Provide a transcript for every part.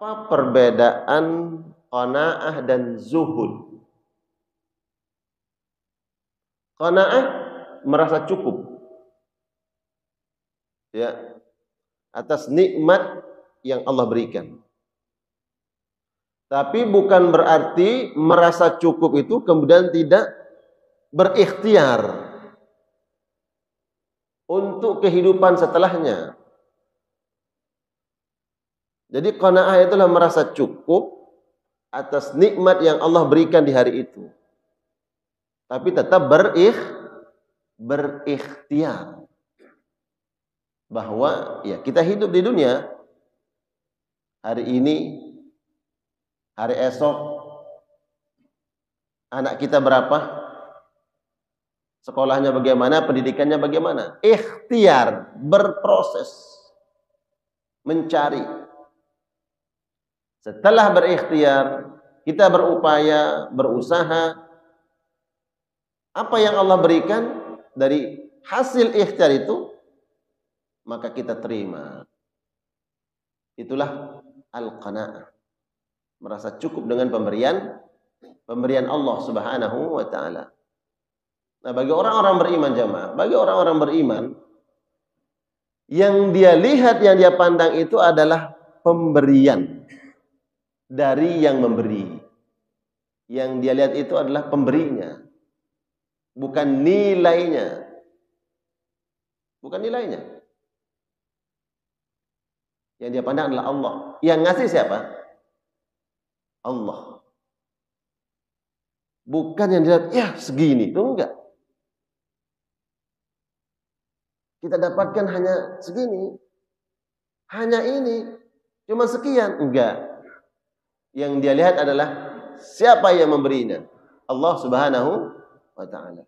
Apa perbedaan qanaah dan zuhud? Qanaah merasa cukup ya atas nikmat yang Allah berikan. Tapi bukan berarti merasa cukup itu kemudian tidak berikhtiar untuk kehidupan setelahnya. Jadi qanaah itulah merasa cukup atas nikmat yang Allah berikan di hari itu. Tapi tetap berikhtiar bahwa ya kita hidup di dunia hari ini, hari esok, anak kita berapa, sekolahnya bagaimana, pendidikannya bagaimana. Ikhtiar, berproses, mencari. Setelah berikhtiar, kita berupaya, berusaha. Apa yang Allah berikan dari hasil ikhtiar itu, maka kita terima. Itulah al-qanaah. Merasa cukup dengan pemberian Allah Subhanahu wa taala. Nah, bagi orang-orang beriman jamaah, bagi orang-orang beriman yang dia lihat, yang dia pandang itu adalah pemberian dari yang memberi. Yang dia lihat itu adalah pemberinya, bukan nilainya. Bukan nilainya. Yang dia pandang adalah Allah. Yang ngasih siapa? Allah. Bukan yang dilihat, ya segini. Itu enggak. Kita dapatkan hanya segini. Hanya ini. Cuma sekian. Enggak. Yang dia lihat adalah siapa yang memberinya? Allah Subhanahu wa ta'ala.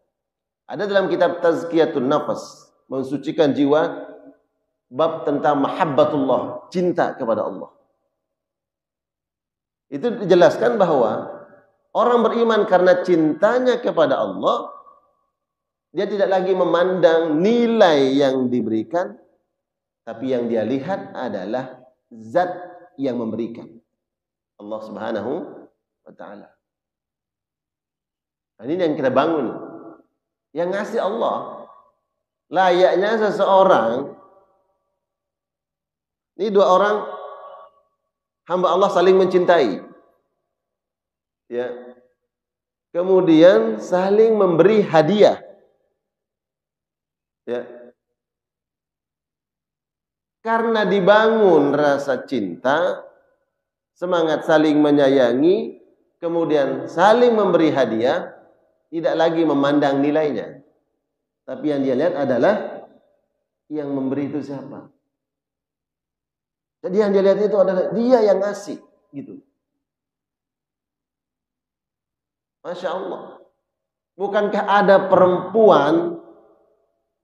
Ada dalam kitab Tazkiyatun Nafas, mensucikan jiwa, bab tentang mahabbatullah, cinta kepada Allah. Itu dijelaskan bahwa orang beriman karena cintanya kepada Allah, dia tidak lagi memandang nilai yang diberikan, tapi yang dia lihat adalah zat yang memberikan, Allah Subhanahu wa ta'ala. Nah, ini yang kita bangun. Yang ngasih Allah. Layaknya seseorang, ini dua orang hamba Allah saling mencintai. Ya. Kemudian saling memberi hadiah. Ya. Karena dibangun rasa cinta, semangat saling menyayangi, kemudian saling memberi hadiah, tidak lagi memandang nilainya. Tapi yang dia lihat adalah yang memberi itu siapa. Jadi yang dia lihat itu adalah dia yang ngasih. Gitu. Masya Allah. Bukankah ada perempuan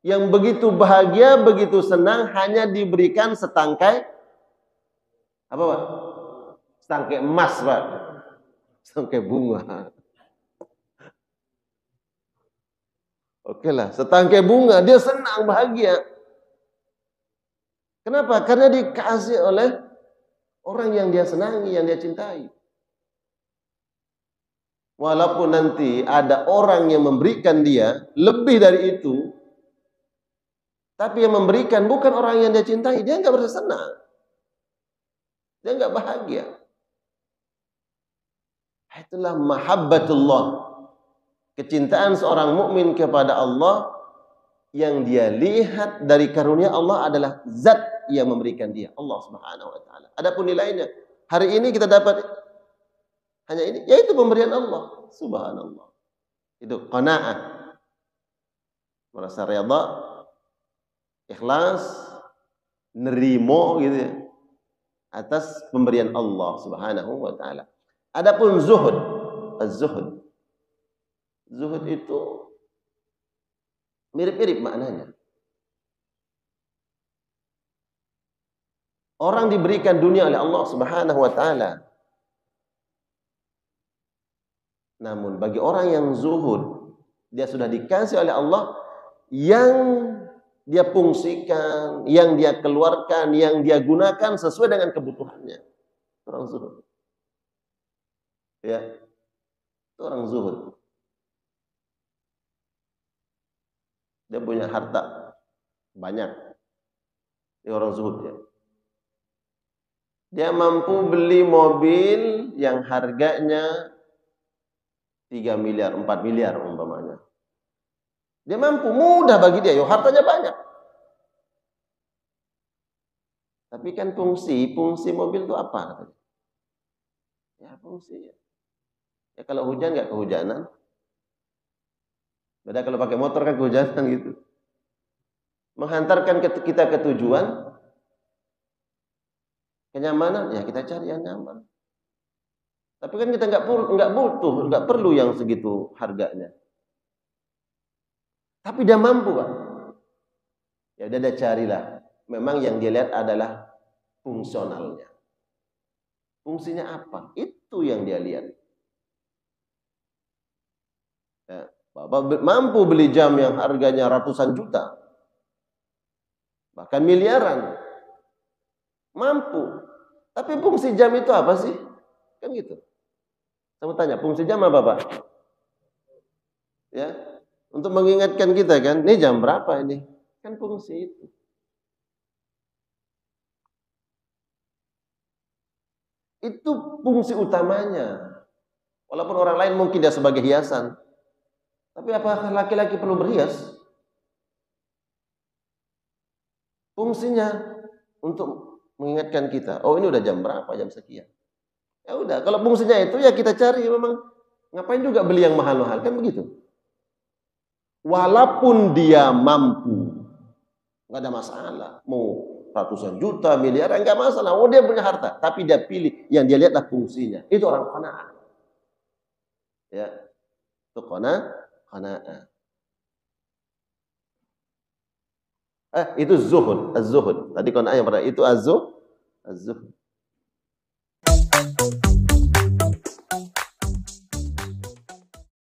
yang begitu bahagia, begitu senang, hanya diberikan setangkai, apa Pak? Setangkai emas Pak. Setangkai bunga. Oke lah, setangkai bunga, dia senang, bahagia. Kenapa? Karena dikasih oleh orang yang dia senangi, yang dia cintai. Walaupun nanti ada orang yang memberikan dia lebih dari itu, tapi yang memberikan bukan orang yang dia cintai, dia nggak merasa senang. Dia nggak bahagia. Itulah mahabbatullah. Kecintaan seorang mukmin kepada Allah, yang dia lihat dari karunia Allah adalah zat yang memberikan dia, Allah Subhanahu wa taala. Adapun nilainya, hari ini kita dapat hanya ini, yaitu pemberian Allah. Subhanallah. Itu qanaah. Merasa redha, ikhlas, nerimo gitu ya, atas pemberian Allah Subhanahu wa taala. Adapun zuhud, az-zuhud. Zuhud itu mirip-mirip maknanya. Orang diberikan dunia oleh Allah Subhanahu wa taala. Namun bagi orang yang zuhud, dia sudah dikasih oleh Allah yang dia fungsikan, yang dia keluarkan, yang dia gunakan sesuai dengan kebutuhannya. Orang zuhud. Ya, itu orang zuhud. Dia punya harta banyak. Dia orang zuhud ya. Dia mampu beli mobil yang harganya 3 miliar, 4 miliar umpamanya. Dia mampu, mudah bagi dia, hartanya banyak. Tapi kan fungsi mobil itu apa? Ya fungsi. Ya kalau hujan nggak kehujanan. Beda kalau pakai motor kan kehujanan gitu. Menghantarkan kita ke tujuan, kenyamanan, ya kita cari yang nyaman. Tapi kan kita nggak perlu yang segitu harganya. Tapi dia mampu, Pak. Ya udah carilah. Memang yang dia lihat adalah fungsionalnya. Fungsinya apa? Itu yang dia lihat. Ya, Bapak mampu beli jam yang harganya ratusan juta. Bahkan miliaran. Mampu. Tapi fungsi jam itu apa sih? Kan gitu. Saya mau tanya, fungsi jam apa, Pak? Ya, untuk mengingatkan kita kan, ini jam berapa ini? Kan fungsi itu. Itu fungsi utamanya. Walaupun orang lain mungkin dia sebagai hiasan. Tapi apakah laki-laki perlu berhias? Fungsinya untuk mengingatkan kita, oh ini udah jam berapa, jam sekian. Ya udah, kalau fungsinya itu ya kita cari memang. Ngapain juga beli yang mahal-mahal, kan begitu. Walaupun dia mampu, nggak ada masalah. Mau ratusan juta, miliar, nggak masalah. Oh dia punya harta, tapi dia pilih yang dia lihatlah fungsinya. Itu orang qanaah. Ya, itu qanaah. Itu zuhud, az-zuhud. Tadi qanaah yang pertama itu az-zuhud.